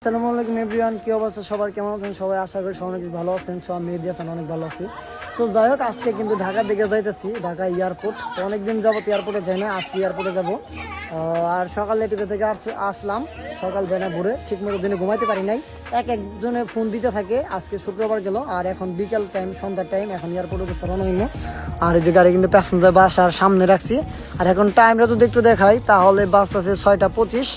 আসসালামু আলাইকুম এভরিওয়ান, কি অবস্থা সবার, কেমন আছেন সবাই? আশা করি সবাই অনেক ভালো আছেন। সো আমি মেহেদী হাসান অনেক ভালো আছি। সো যাই হোক, আজকে কিন্তু ঢাকার দিকে যাইতেছি, ঢাকা এয়ারপোর্ট। তো অনেকদিন যাবত এয়ারপোর্টে যাই না, আজকে এয়ারপোর্টে যাবো। আর সকালে টিপে থেকে আসলাম, সকাল বেলা ভোরে ঠিক মতো দিনে ঘুমাইতে পারি নাই, একজনে ফোন দিতে থাকে। আজকে শুক্রবার গেল, আর এখন বিকেল টাইম, সন্ধ্যার টাইম, এখন এয়ারপোর্টে সরানো হইল। আর এই যে গাড়ি কিন্তু প্যাসেঞ্জার বাসার সামনে রাখছি। আর এখন টাইমটা যদি একটু দেখাই তাহলে বাস আছে 6টা 25।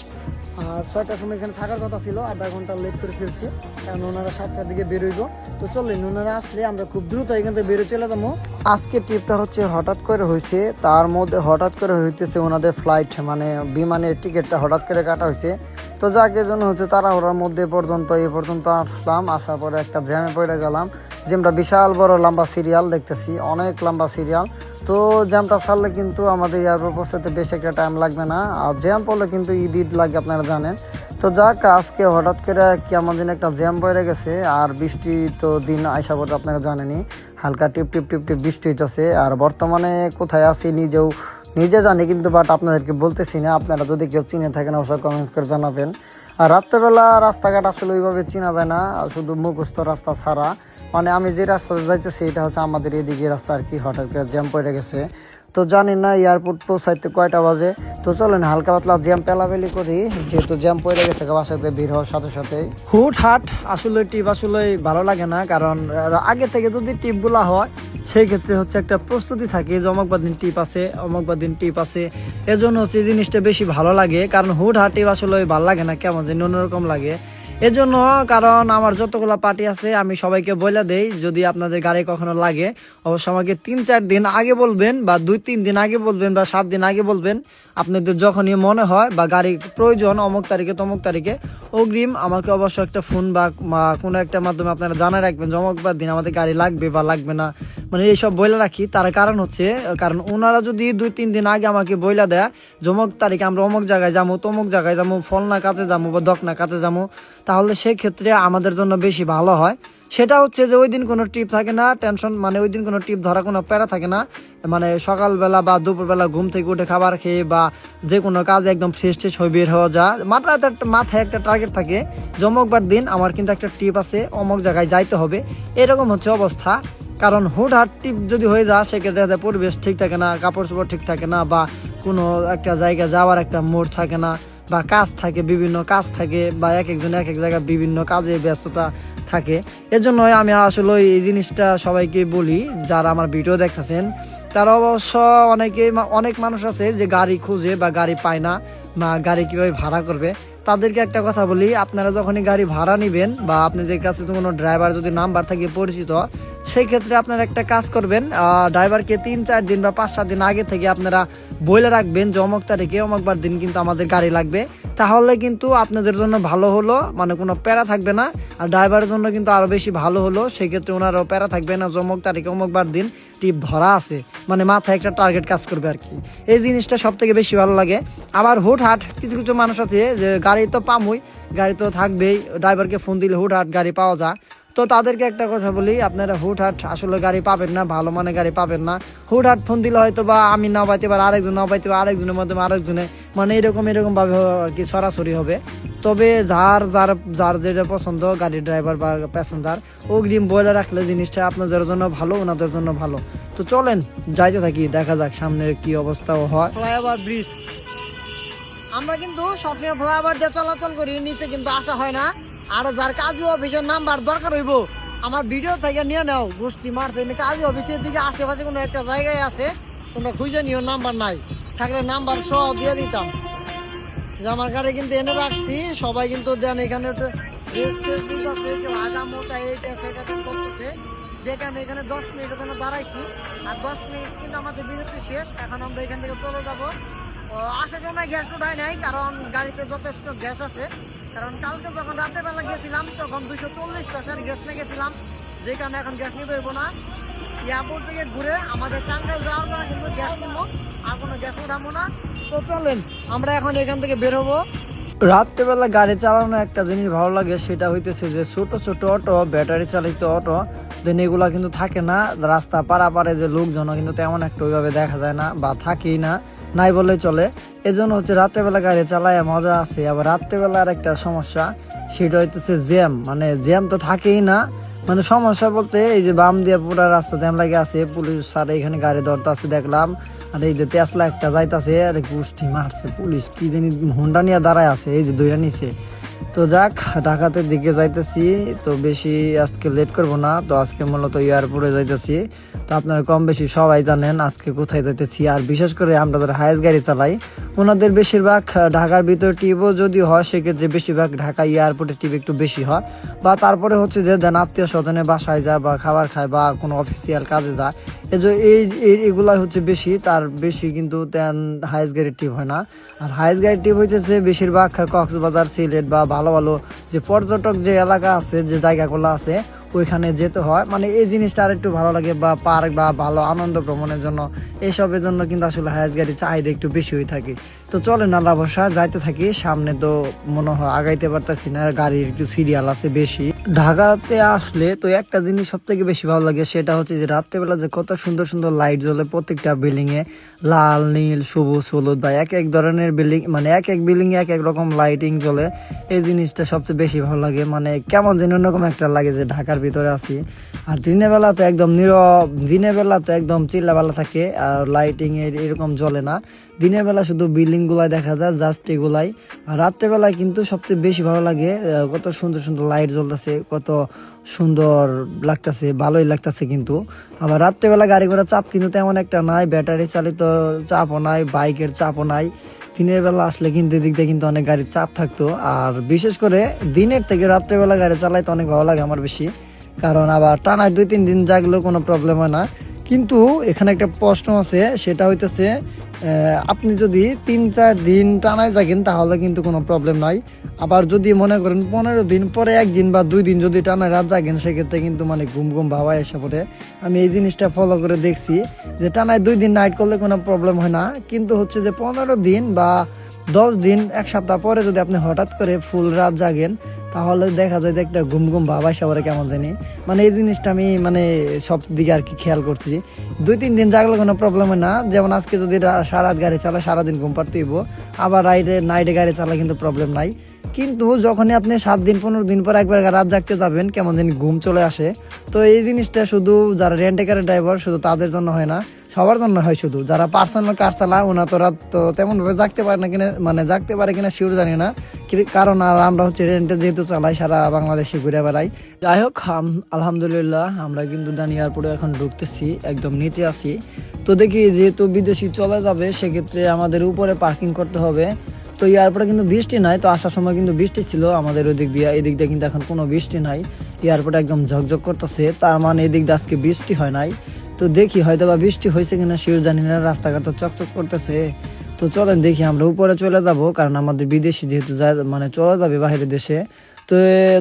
আর 6টার সময় এখানে থাকার কথা ছিল, আধা ঘন্টা লেট করে ফেলছি, কারণ ওনারা 7টার দিকে বেরোইব। তো চললেন, ওনারা আসলে আমরা খুব দ্রুত এখান থেকে বেরোয় চলে যাবো। আজকে ট্রিপটা হচ্ছে হঠাৎ করে হয়েছে, তার মধ্যে হঠাৎ করে হইতেছে ওনাদের ফ্লাইট, মানে বিমানের টিকিটটা হঠাৎ করে কাটা হয়েছে। তো যাকে জন্য হচ্ছে তাড়াহুড়ার মধ্যে এ পর্যন্ত আসলাম। আসার পরে একটা জ্যামে পড়ে গেলাম। জ্যামটা বিশাল বড় লম্বা সিরিয়াল দেখতেছি, অনেক লম্বা সিরিয়াল। তো জ্যামটা ছাড়লে কিন্তু আমাদের এয়ারপোর্ট পৌঁছাতে বেশ একটা টাইম লাগবে না, আর জ্যাম পড়লে কিন্তু ঈদ লাগে, আপনারা জানেন। তো যাক, আজকে হঠাৎ করে কেমন দিন একটা জ্যাম পড়ে গেছে। আর বৃষ্টি তো দিন আইসা পড়ে, আপনারা জানেনই, হালকা টিপ টিপ টিপ টিপ বৃষ্টি হইতেছে। আর বর্তমানে কোথায় আছি নিজে জানি, কিন্তু বাট আপনাদেরকে বলতেছি না। আপনারা যদি কেউ চিনে থাকেন অবশ্যই কমেন্টস করে জানাবেন। আর রাত্রেবেলা রাস্তাঘাট আসলে ওইভাবে চেনা যায় না, শুধু মুখস্থ রাস্তা ছাড়া। মানে আমি যে রাস্তাতে যাইতেছি এটা হচ্ছে আমাদের এদিকে রাস্তা আর কি, হঠাৎ করে জ্যাম পড়ে গেছে। তো জানি না এয়ারপোর্ট পৌঁছাইতে কয়টা বাজে। তো চলেন হালকা পাতলা জ্যাম পেলাবেলি করি, যেহেতু জ্যাম পড়ে গেছে বাসাতে বের হওয়ার সাথে সাথে। হুট হাট আসলে টিপ আসলে ভালো লাগে না, কারণ আগে থেকে যদি টিপগুলা হয় সেই ক্ষেত্রে হচ্ছে একটা প্রস্তুতি থাকে, যে অমুক দিন টিপ আছে, অমুক দিন টিপ আছে। এজন্য হচ্ছে জিনিসটা বেশি ভালো লাগে, কারণ হুট হাট টিপ আসলে ভালো লাগে না, কেমন যেন অন্যরকম লাগে। এজন্য, কারণ আমার যতগুলো পার্টি আছে আমি সবাইকে বলে দেই, যদি আপনাদের গাড়ি কখনো লাগে অবশ্য আমাকে 3-4 দিন আগে বলবেন, বা 2-3 দিন আগে বলবেন, বা 7 দিন আগে বলবেন। আপনাদের যখনই মনে হয় বা গাড়ি প্রয়োজন অমুক তারিখে তমুক তারিখে, অগ্রিম আমাকে অবশ্য একটা ফোন বা কোনো একটা মাধ্যমে আপনারা জানাই রাখবেন যে অমুক দিন আমাদের গাড়ি লাগবে বা লাগবে না। মানে এইসব বইলা রাখি, তার কারণ হচ্ছে, কারণ ওনারা যদি 2-3 দিন আগে আমাকে বইলা দেয় অমুক তারিখে আমরা অমুক জায়গায় যাবো, তমুক জায়গায় যাবো, ফলনা কাছে যাবো বা দকনা কাছে যাবো, তাহলে সেক্ষেত্রে আমাদের জন্য বেশি ভালো হয়। সেটা হচ্ছে যে ওই দিন কোনো ট্রিপ থাকে না, টেনশন, মানে ওই দিন কোনো ট্রিপ ধরা কোনো প্যারা থাকে না। মানে সকালবেলা বা দুপুরবেলা ঘুম থেকে উঠে খাবার খেয়ে বা যে কোনো কাজে একদম ফ্রেশ ট্রেশ হয়ে বের হওয়া যায়। মাথায় একটা টার্গেট থাকে, জমকবার দিন আমার কিন্তু একটা ট্রিপ আছে, অমুক জায়গায় যাইতে হবে, এরকম হচ্ছে অবস্থা। কারণ হুটহাট ট্রিপ যদি হয়ে যায় সেক্ষেত্রে পরিবেশ ঠিক থাকে না, কাপড় চোপড় ঠিক থাকে না, বা কোনো একটা জায়গায় যাওয়ার একটা মোড় থাকে না, বা কাজ থাকে, বিভিন্ন কাজ থাকে, বা একজন এক জায়গায় বিভিন্ন কাজে ব্যস্ততা থাকে। এজন্যই আমি আসলে এই জিনিসটা সবাইকে বলি, যারা আমার ভিডিও দেখতেছেন তারা অবশ্য অনেক মানুষ আছে যে গাড়ি খুঁজে বা গাড়ি পায় না, বা গাড়ি কিভাবে ভাড়া করবে। তাদেরকে একটা কথা বলি, আপনারা যখনই গাড়ি ভাড়া নেবেন বা আপনাদের কাছে কোনো ড্রাইভার যদি নাম্বার থাকে পরিচিত, সেই ক্ষেত্রে আপনারা একটা কাজ করবেন, ড্রাইভারকে 3-4 দিন বা 5-7 দিন আগে থেকে আপনারা বলে রাখবেন যে অমুক তারিখে অমুকবার দিন কিন্তু আমাদের গাড়ি লাগবে। তাহলে কিন্তু আপনাদের জন্য ভালো হলো, মানে কোনো প্যারা থাকবে না। আর ড্রাইভারের জন্য কিন্তু আরও বেশি ভালো হলো, সেক্ষেত্রে ওনারও প্যারা থাকবে না, অমুক তারিখে অমুকবার দিন টিপ ধরা আছে, মানে মাথায় একটা টার্গেট কাজ করবে আর কি। এই জিনিসটা সব থেকে বেশি ভালো লাগে। আবার হুটহাট কিছু কিছু মানুষ আছে যে গাড়ি তো পামুই, গাড়ি তো থাকবেই, ড্রাইভারকে ফোন দিলে হুটহাট গাড়ি পাওয়া যায়। তো তাদেরকে একটা কথা বলি, আপনারা হুটহাট আসলে গাড়ি পাবেন না, ভালো মানে গাড়ি পাবেন না। হুটহাট ফোন দিলে হয়তো বা আমি না পাইতে পারি, আরেকজন না পাইতে পারে, আরেকজনের মাধ্যমে আরেকজনে, মানে এরকম ভাবে আর কি সরাসরি হবে। তবে যার যার যার যেটা পছন্দ গাড়ির ড্রাইভার বা প্যাসেঞ্জার, অগ্রিম বলে রাখলে জিনিসটা আপনাদের জন্য ভালো, ওনাদের জন্য ভালো। তো চলেন যাইতে থাকি, দেখা যাক সামনের কি অবস্থাও হয়। ফ্লাইওভার ব্রিজ, আমরা কিন্তু সবসময় ফ্লাইওভার দিয়ে চলাচল করি, নিচে কিন্তু আসা হয় না। আর যার কাজী অফিসের নাম্বার দরকার হইব, আমার ভিডিও থেকে নিয়ে নাও, গোষ্ঠী মারতে কাজী অফিসের দিকে আশেপাশে কোনো একটা জায়গায় আছে, তোমরা খুঁজে নিও, নাম্বার নাই, থাকলে নাম্বার সহ দিয়ে দিতাম। আমার গাড়ি কিন্তু এনে রাখছি, সবাই কিন্তু দেন এখানে যেখানে এখানে 10 মিনিট ওখানে দাঁড়াইছি, আর 10 মিনিট কিন্তু আমাদের বিরতি শেষ। এখন আমরা এখান থেকে চলে যাবো। আসার সময় গ্যাস উঠাই নাই, কারণ গাড়িতে যথেষ্ট গ্যাস আছে। কারণ কালকে যখন রাতের বেলা গেছিলাম তখন 240 প্রেসার গ্যাস নিয়ে গেছিলাম, যে কারণে এখন গ্যাস নিতে হইব না। এয়ারপোর্ট থেকে ঘুরে আমাদের টাঙ্গাইল যাওয়ার পর কিন্তু গ্যাস নিবো, আর কোনো গ্যাস উঠাবো না। তো চলেন আমরা এখন এখান থেকে বের হবো। রাত্রেবেলা গাড়ি চালানো একটা জিনিস ভালো লাগে, সেটা হইতেছে যে ছোট ছোট অটো, ব্যাটারি চালিত অটো, দেন এগুলা কিন্তু থাকে না রাস্তা পারাপারে, যে লোকজন কিন্তু তেমন একটা ওইভাবে দেখা যায় না, বা থাকেই না, নাই বললেই চলে। এজন্য হচ্ছে রাত্রেবেলা গাড়ি চালায় মজা আছে। আবার রাত্রেবেলার একটা সমস্যা, সেটা হইতেছে জ্যাম, মানে জ্যাম তো থাকেই না, মানে সমস্যা বলতে এই যে বাম দিয়ে পুরা রাস্তা জ্যাম লাগে আছে, পুলিশ স্যার এখানে গাড়ি ধরতে আছে দেখলাম, আর এই যে তেসলা একটা যাইতাছে, আর গোষ্ঠী মারছে পুলিশ, কি জানি হোন্ডা নিয়ে দাঁড়ায় আছে, এই যে দইরা নিচে। তো যাক, ঢাকাতে দিকে যাইতেছি, তো বেশি আজকে লেট করব না, তো আজকে মূলত এয়ারপোর্টে যাইতেছি। তো আপনারা কম বেশি সবাই জানেন আজকে কোথায় যাইতেছি, আর বিশেষ করে আমরা যারা হায়েস্ট গাড়ি চালাই ওনাদের বেশিরভাগ ঢাকার ভিতরে টিপও যদি হয় সেক্ষেত্রে বেশিরভাগ ঢাকা এয়ারপোর্টের টিপ একটু বেশি হয়, বা তারপরে হচ্ছে যে দেন আত্মীয় স্বজনের বাসায় যায় বা খাবার খায় বা কোনো অফিসিয়াল কাজে যায়, এইগুলাই হচ্ছে বেশি, তার বেশি কিন্তু তেন হায়েস্ট গাড়ির টিপ হয় না। আর হায়েস্ট গাড়ির টিপ হইতেছে বেশিরভাগ কক্সবাজার, সিলেট বা ভালো ভালো যে পর্যটক যে এলাকা আছে, যে জায়গাগুলো আছে ওইখানে যেতে হয়, মানে এই জিনিসটা আর একটু ভালো লাগে, বা পার্ক বা ভালো আনন্দ ভ্রমণের জন্য এইসবের জন্য কিন্তু আসলে হায়েস্ট গাড়ির চাহিদা একটু বেশি হয়ে থাকে। তো চলে না অবশ্য যাইতে থাকি, সামনে তো মনে হয় আগাইতে পারতেছি না, গাড়ির একটু সিরিয়াল আছে বেশি। ঢাকাতে আসলে তো একটা জিনিস সব থেকে বেশি ভালো লাগে, সেটা হচ্ছে যে রাত্রেবেলা যে কত সুন্দর সুন্দর লাইট জ্বলে প্রত্যেকটা বিল্ডিং এ, লাল, নীল, সবুজ, হলুদ বা এক এক ধরনের বিল্ডিং, মানে এক এক বিল্ডিং এ এক এক রকম লাইটিং জ্বলে, এই জিনিসটা সবচেয়ে বেশি ভালো লাগে, মানে কেমন যেন অন্যরকম একটা লাগে যে ঢাকার ভিতরে আছি। আর দিনের বেলা তো একদম নীরব, দিনের বেলা তো একদম চিল্লাবেলা থাকে, আর লাইটিং এরকম জ্বলে না, দিনের বেলা শুধু বিল্ডিং গুলাই দেখা যায়, জাস্ট এগুলাই। আর রাত্রেবেলায় কিন্তু সবচেয়ে বেশি ভালো লাগে, কত সুন্দর সুন্দর লাইট জ্বলতেছে, কত সুন্দর লাগতেছে, ভালোই লাগতেছে। কিন্তু আবার রাত্রেবেলা গাড়ি ঘোড়া চাপ কিন্তু তেমন একটা নাই, ব্যাটারি চালিত চাপও নাই, বাইকের চাপও নাই। দিনের বেলা আসলে কিন্তু এদিক দিয়ে কিন্তু অনেক গাড়ির চাপ থাকতো, আর বিশেষ করে দিনের থেকে রাত্রেবেলা গাড়ি চালাইতে অনেক ভালো লাগে আমার বেশি, কারণ আবার টানায় 2-3 দিন জাগলেও কোনো প্রবলেম হয় না। কিন্তু এখানে একটা প্রশ্ন আছে, সেটা হইতেছে আপনি যদি 3-4 দিন টানায় জাগেন তাহলে কিন্তু কোনো প্রবলেম নাই, আবার যদি মনে করেন 15 দিন পরে 1 দিন বা 2 দিন যদি টানায় রাত জাগেন সেক্ষেত্রে কিন্তু মানে ঘুম ঘুম ভাবা এসে পড়ে। আমি এই জিনিসটা ফলো করে দেখছি যে টানায় 2 দিন নাইট করলে কোনো প্রবলেম হয় না, কিন্তু হচ্ছে যে 15 দিন বা 10 দিন, 1 সপ্তাহ পরে যদি আপনি হঠাৎ করে ফুল রাত জাগেন তাহলে দেখা যায় যে একটা ঘুম ঘুম ভাব আসে পরে কেমন জানি, মানে এই জিনিসটা আমি মানে সব দিকে আর কি খেয়াল করছি। 2-3 দিন জাগলে কোনো প্রবলেম হয় না, যেমন আজকে যদি সারা রাত গাড়ি চালা সারাদিন ঘুম পাড়তে হইব, আবার নাইটে গাড়ি চালা কিন্তু প্রবলেম নাই। কিন্তু যখনই আপনি 7 দিন 15 দিন পর একবার রাত জাগতে যাবেন কেমন জানি ঘুম চলে আসে। তো এই জিনিসটা শুধু যারা রেন্টে কারের ড্রাইভার শুধু তাদের জন্য হয় না, সবার জন্য হয়। শুধু যারা পার্সোনাল কার চালায় ওনা তো রাত তো তেমন ভাবে জাগতে পারে না কিনা, মানে জাগতে পারে কিনা শিওর জানি না, কারণ আর আমরা হচ্ছে রেন্টে যেহেতু চালাই সারা বাংলাদেশে ঘুরে বেড়াই। যাই হোক, আলহামদুলিল্লাহ আমরা কিন্তু দানি এয়ারপোর্টে এখন ঢুকতেছি, একদম নিচে আছি। তো দেখি যেহেতু বিদেশি চলে যাবে সেক্ষেত্রে আমাদের উপরে পার্কিং করতে হবে। তো এয়ারপোর্টে কিন্তু বৃষ্টি নাই, তো আসার সময় কিন্তু বৃষ্টি ছিল আমাদের ওই দিক দিয়ে, এই দিক দিয়ে কিন্তু এখন কোনো বৃষ্টি নাই, এয়ারপোর্টে একদম ঝকঝক করতেছে, তার মানে এই দিক দিয়ে আজকে বৃষ্টি হয় নাই। তো দেখি হয়তো বা বৃষ্টি হয়েছে কিনা শিওর জানি না, রাস্তাঘাট তো চকচক করতেছে। তো চলেন দেখি আমরা উপরে চলে যাব, কারণ আমাদের বিদেশি যেহেতু মানে চলে যাবে বাইরের দেশে। তো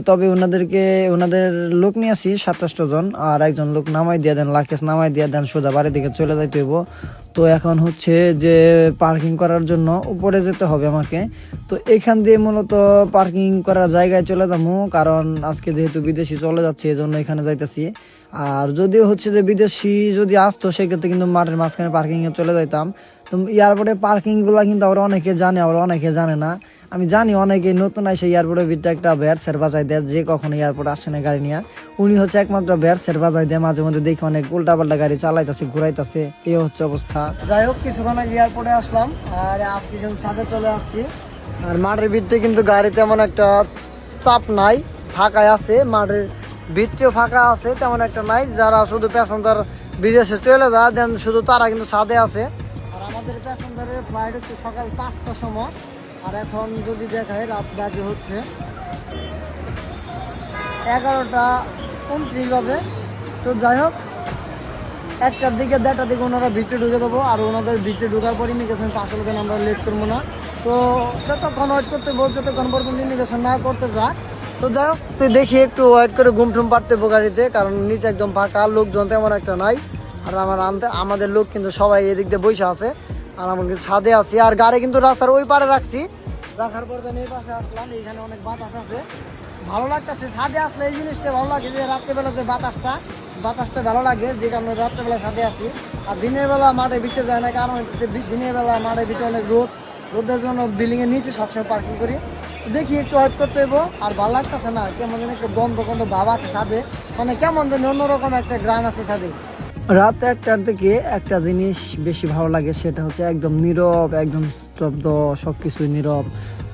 তবে ওনাদের লোক নিয়ে আসি 27 জন, আর একজন লোক নামাই দিয়ে দেন, লাকেশ নামাই দিয়ে দেন, সোজা বাড়ির দিকে চলে যাইতে হইব। তো এখন হচ্ছে যে পার্কিং করার জন্য উপরে যেতে হবে আমাকে, তো এখান দিয়ে মূলত পার্কিং করার জায়গায় চলে যাবো, কারণ আজকে যেহেতু বিদেশি চলে যাচ্ছে এই জন্য এখানে যাইতেছি। আর যদিও হচ্ছে যে বিদেশি যদি আসতো সেক্ষেত্রে কিন্তু মাঠের মাঝখানে পার্কিংয়ে চলে যাইতাম। তো এয়ারপোর্টে পার্কিংগুলো কিন্তু আবার অনেকে জানে, আবার অনেকে জানে না। আমি জানি অনেকে নতুন আসে এয়ারপোর্টের ভিতরে একটা ব্যাটসের বাজাই দেয়, যে কখনো এয়ারপোর্ট আসে না গাড়ি নিয়ে উনি হচ্ছে একমাত্র ব্যাটসের বাজাই দেয়, মাঝে মধ্যে দেখি অনেক উল্টাপাল্টা গাড়ি চালাইতেছে, ঘুরাইতেছে, এই হচ্ছে অবস্থা। যাই হোক, কিছুক্ষণ আগে এয়ারপোর্টে আসলাম, আর আজকে কিন্তু সাথে চলে আসছি। আর মাঠের ভিতরে কিন্তু গাড়ি তেমন একটা চাপ নাই, ফাঁকায় আছে, মাঠের ভিতরেও ফাঁকা আছে, তেমন একটা নাই। যারা শুধু প্যাসেঞ্জার বিদেশে চলে যায় দেন শুধু তারা কিন্তু ছাদে আছে। আর আমাদের প্যাসেঞ্জারের ফ্লাইট হচ্ছে সকাল 5টার সময়, আর এখন যদি দেখায় রাত বাজে হচ্ছে 11:29 বাজে। তো যাই হোক, 1টার দিকে 1:30টার দিকে ওনারা ভিতরে ঢুকে দেবো, আর ওনাদের ভিতরে ঢুকার পর ইমিগ্রেশন পাস হলে আমরা লেট করবো না। তো যতক্ষণ ওয়েট করতে বলছে ততক্ষণ পর্যন্ত ইমিগ্রেশন না করতে যায়। তো যাই হোক, তুই দেখি একটু ওয়েট করে ঘুম পাড়তে গাড়িতে, কারণ নিচে একদম ফাঁকা, লোকজন তেমন একটা নাই। আর আমাদের লোক কিন্তু সবাই এদিক দিয়ে বসে আছে, আর আমরা কিন্তু ছাদে আছি, আর গাড়ি কিন্তু রাস্তার ওই পারে রাখছি, রাখার পর এই পাশে আসলাম, এইখানে অনেক বাতাস আছে, ভালো লাগতেছে। ছাদে আসলে এই জিনিসটা ভালো লাগে যে রাত্রেবেলা যে বাতাসটা ভালো লাগে, যে কারণে রাত্রেবেলা ছাদে আছি। আর দিনের বেলা মাঠে ভিতরে যায় না, কারণ দিনের বেলা মাঠের ভিতরে অনেক রোদের জন্য বিল্ডিং এর নিচে সবসময় পার্কিং করি। দেখি একটু ওয়েট করতে হইব। আর ভালো লাগতেছে না, কেমন যেন একটা গন্ধ গন্ধ ভাব আছে ছাদে, মানে কেমন যেন অন্যরকম একটা গ্রান আছে ছাদে। রাত 1টার দিকে একটা জিনিস বেশি ভালো লাগে, সেটা হচ্ছে একদম নীরব, একদম স্তব্ধ, সবকিছু নীরব,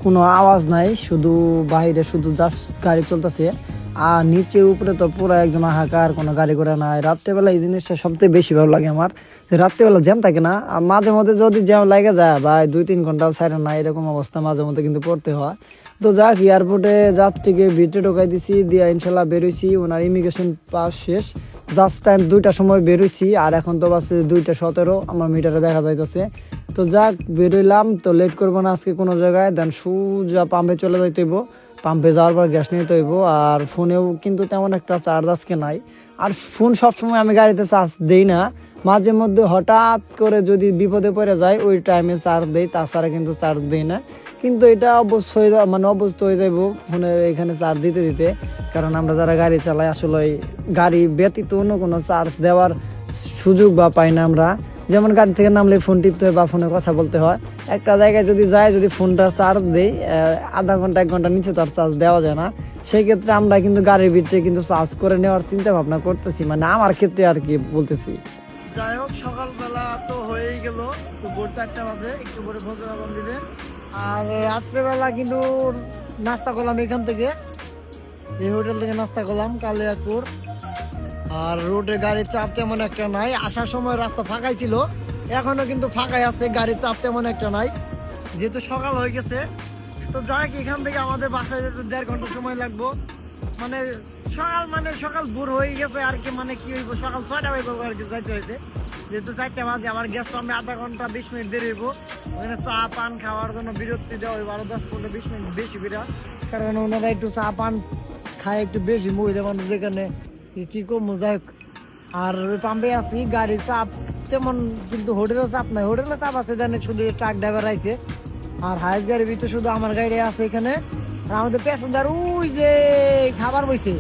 কোনো আওয়াজ নাই, শুধু বাইরে শুধু জাস্ট গাড়ি চলতেছে, আর নিচে উপরে তো পুরো একদম হাহাকার, কোনো গাড়ি ঘোড়া নাই। রাত্রেবেলা এই জিনিসটা সবথেকে বেশি ভালো লাগে আমার, যে রাত্রেবেলা জ্যাম থাকে না। আর মাঝে মধ্যে যদি জ্যাম লাগে যায় বা 2-3 ঘন্টাও ছাড়ে না, এরকম অবস্থা মাঝে মধ্যে কিন্তু পড়তে হয়। তো যাক, এয়ারপোর্টে যাত্রীকে ভিতরে ঢোকাই দিছি, দিয়ে ইনশাল্লাহ বেরোইছি। ওনার ইমিগ্রেশন পাস শেষ, জাস্ট টাইম 2টার সময় বেরোইছি, আর এখন তো বাসে 2:17 আমার মিটারে দেখা যাইতেছে। তো যাক, বেরোইলাম, তো লেট করবো না আজকে কোনো জায়গায়। দেন সোজা পাম্পে চলে যাইতে হইব, পাম্পে যাওয়ার পর গ্যাস নিতে হইব। আর ফোনেও কিন্তু তেমন একটা চার্জ আজকে নাই, আর ফোন সবসময় আমি গাড়িতে চার্জ দেই না, মাঝে মধ্যে হঠাৎ করে যদি বিপদে পড়ে যায় ওই টাইমে চার্জ দেই, তাছাড়া কিন্তু চার্জ দেই না। কিন্তু এটা অবশ্যই মানে অবস্থা হয়ে যাইব ফোনে এখানে চার্জ দিতে দিতে, কারণ আমরা যারা গাড়ি চালাই আসলে গাড়ি ব্যতীত অন্য কোনো চার্জ দেওয়ার সুযোগ বা পাই না আমরা। যেমন গাড়ি থেকে নামলে ফোন টিপতে হয় বা ফোনে কথা বলতে হয়, একটা জায়গায় যদি যায়, যদি ফোনটা চার্জ দেই, আধা ঘন্টা 1 ঘন্টা নিচে তো আর চার্জ দেওয়া যায় না। সেই ক্ষেত্রে আমরা কিন্তু গাড়ির ভিতরে কিন্তু চার্জ করে নেওয়ার চিন্তা ভাবনা করতেছি, মানে আমার ক্ষেত্রে আর কি বলতেছি। যাই হোক, সকালবেলা তো হয়েই গেল, তো ভোর 4টা বাজে, একটু পরে ফজর আজান দিবে। আর রাত্রেবেলা কিন্তু নাস্তা করলাম এখান থেকে, এই হোটেল থেকে নাস্তা করলাম, কালিয়াকুর। আর রোডে গাড়ির চাপ তেমন একটা নাই, আসার সময় রাস্তা ফাঁকাই ছিল, এখনো কিন্তু ফাঁকাই আছে, গাড়ির চাপ তেমন একটা নাই, যেহেতু সকাল হয়ে গেছে। তো যাক, এখান থেকে আমাদের বাসায় যেতে 1.5 ঘন্টা সময় লাগবো, মানে সকাল ভোর হয়ে গেছে আর কি, মানে কি হইব, সকাল 6টা বাজে আর কি যাইতে হইতে, যেহেতু 4টা বাজে আমার গ্যাস তো আমি আধা ঘন্টা 20 মিনিট দেরি হইব। ওখানে চা পান খাওয়ার জন্য বিরতি দেওয়া হইব আরো 10-15-20 মিনিট বেশি বিরাট, কারণ ওনারা একটু চা পান খায় একটু বেশি, মহিলা মানুষ যেখানে, কি করবো। যাই হোক, আর ওই পাম্পে আছি, গাড়ির চাপ তেমন কিন্তু হোটেলের চাপ নাই, হোটেলের চাপ আছে জানে, শুধু ট্রাক ড্রাইভার আইছে, আর হাইস গাড়ির ভিতরে শুধু আমার গাড়ি আছে এখানে। আর আমাদের প্যাসেঞ্জার ওই যে খাবার বইছে,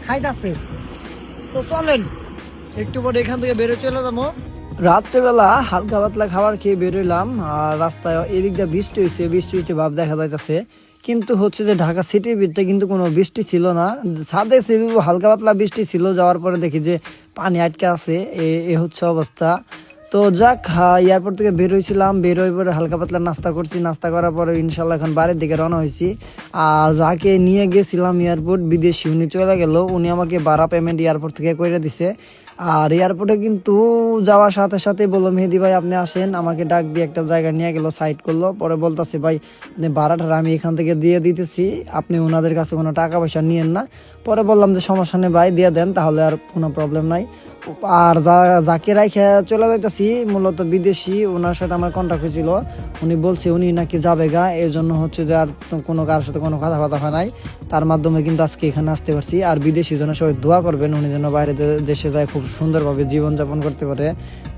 খাইতেছে। তো চলেন একটু পরে এখান থেকে বেরো চলে যাবো। রাত্রেবেলা হালকা পাতলা খাবার খেয়ে বেরোইলাম, আর রাস্তায় এদিক দিয়ে বৃষ্টি হয়েছে ভাব দেখা যাইতেছে, কিন্তু হচ্ছে যে ঢাকা সিটির ভিতরে কিন্তু কোনো বৃষ্টি ছিল না, ছাদে ছিল হালকা পাতলা বৃষ্টি ছিল, যাওয়ার পরে দেখি যে পানি আটকে আছে, এ হচ্ছে অবস্থা। তো যাক, এয়ারপোর্ট থেকে বেরোইছিলাম, বেরোয় পরে হালকা পাতলা নাস্তা করছি, নাস্তা করার পরে ইনশাল্লাহ এখন বাড়ির দিকে রওনা হয়েছি। আর যাকে নিয়ে গেছিলাম এয়ারপোর্ট, বিদেশি, উনি চলে গেল, উনি আমাকে ভাড়া পেমেন্ট এয়ারপোর্ট থেকে করে দিছে। আর এয়ারপোর্টে কিন্তু যাওয়ার সাথে সাথে বললো, মেহেদি ভাই আপনি আসেন, আমাকে ডাক দিয়ে একটা জায়গা নিয়ে গেল, সাইড করলো, পরে বলতেছে ভাই আপনি ভাড়াটা আমি এখান থেকে দিয়ে দিতেছি, আপনি ওনাদের কাছে কোনো টাকা পয়সা নিয়েন না। পরে বললাম যে সমস্যা নেই ভাই, দিয়ে দেন, তাহলে আর কোনো প্রবলেম নাই। আর যাকে রাইখে চলে যাইতেছি মূলত বিদেশি, ওনার সাথে আমার কন্ট্যাক্ট হয়েছিল, উনি বলছে উনি নাকি যাবে গা, এর জন্য হচ্ছে যে আর কোনো কারোর সাথে কোনো কথা হয় নাই, তার মাধ্যমে কিন্তু আজকে এখানে আসতে পারছি। আর বিদেশি জন্য সবাই দোয়া করবেন, উনি যেন বাইরে দেশে যায় খুব সুন্দরভাবে জীবনযাপন করতে পারে,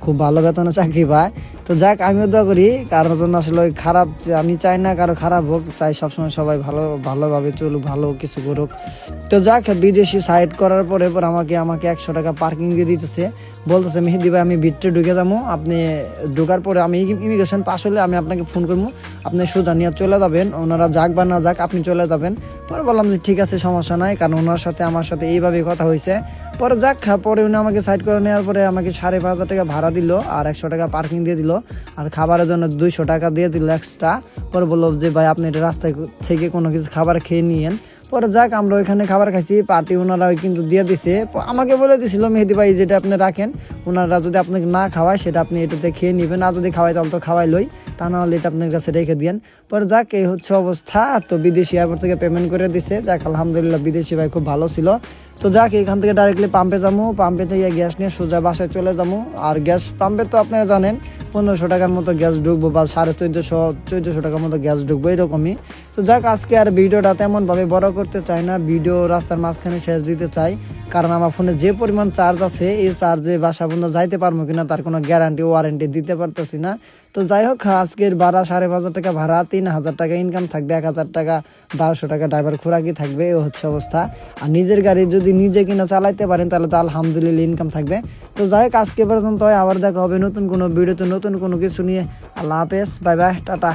খুব ভালো বেতনে চাকরি পায়। তো যাক, আমিও দোয়া করি কারোর জন্য, আসলে খারাপ আমি চাই না কারো খারাপ হোক, চাই সবসময় সবাই ভালোভাবে চলুক, ভালো কিছু করুক। তো যাক, বিদেশি সাইড করার পরে আমাকে 100 টাকা পার্কিং দিয়ে দিতেছে, বলতেছে মেহেদি ভাই আমি ভিতরে ঢুকে যাবো, আপনি ঢোকার পরে আমি ইমিগ্রেশন পাস হলে আমি আপনাকে ফোন করবো, আপনি সোজা নিয়ে চলে যাবেন, ওনারা যাক বা না যাক আপনি চলে যাবেন। পরে বললাম যে ঠিক আছে, সমস্যা নাই, কারণ ওনার সাথে আমার সাথে এইভাবেই কথা হয়েছে। পরে যাক, পরে উনি আমাকে সাইড করে নেওয়ার পরে আমাকে 5,500 টাকা ভাড়া দিল, আর 100 টাকা পার্কিং দিয়ে দিল, আর খাবারের জন্য 200 টাকা দিয়ে দিল এক্সট্রা। পরে বললো যে ভাই আপনি এটা রাস্তায় থেকে কোনো কিছু খাবার খেয়ে নিয়েন। পরে যাক, আমরা ওইখানে খাবার খাইছি, পার্টি ওনারা কিন্তু দিয়ে দিছে, আমাকে বলে দিছিল মেহেদি ভাই যেটা আপনি রাখেন, ওনারা যদি আপনাকে না খাওয়ায় সেটা আপনি এটাতে খেয়ে নেবেন, আর যদি খাওয়াই তাহলে তো খাওয়াই লই, তা না হলে এটা আপনার কাছে রেখে দিয়েন। পরে যাক, এই হচ্ছে অবস্থা। তো বিদেশি এয়ারপোর্ট থেকে পেমেন্ট করে দিছে, যাক আলহামদুলিল্লাহ, বিদেশি ভাই খুব ভালো ছিল। তো যাক, এখান থেকে ডাইরেক্টলি পাম্পে যাবো, পাম্পে থেকে গ্যাস নিয়ে সোজা বাসায় চলে যাবো। আর গ্যাস পাম্পে তো আপনারা জানেন 1500 টাকার মতো গ্যাস ঢুকবো, বা 1450-1400 টাকার মতো গ্যাস ঢুকবো, এরকমই। তো যাক, আজকে আর ভিডিওটা তেমনভাবে বড় করতে চাই না, ভিডিও রাস্তার মাঝখানে শেষ দিতে চাই, কারণ আমার ফোনে যে পরিমাণ চার্জ আছে, এই চার্জে বাসা পর্যন্ত যাইতে পারবো কিনা তার কোনো ওয়ারেন্টি দিতে পারতেছি না। তো যাই হোক, আজকের ভাড়া 5,500 টাকা ভাড়া, 3,000 টাকা ইনকাম থাকবে, 1,000 টাকা 1,200 টাকা ড্রাইভার খোরাকি থাকবে, এ হচ্ছে অবস্থা। আর নিজের গাড়ি যদি নিজে কিনা চালাইতে পারেন তাহলে তো আলহামদুলিল্লাহ ইনকাম থাকবে। তো যাই হোক, আজকে পর্যন্ত আবার দেখা হবে নতুন কোনো ভিডিওতে, নতুন কোনো কিছু নিয়ে। আল্লাহ হাফেজ, বাই বাই, টাটা।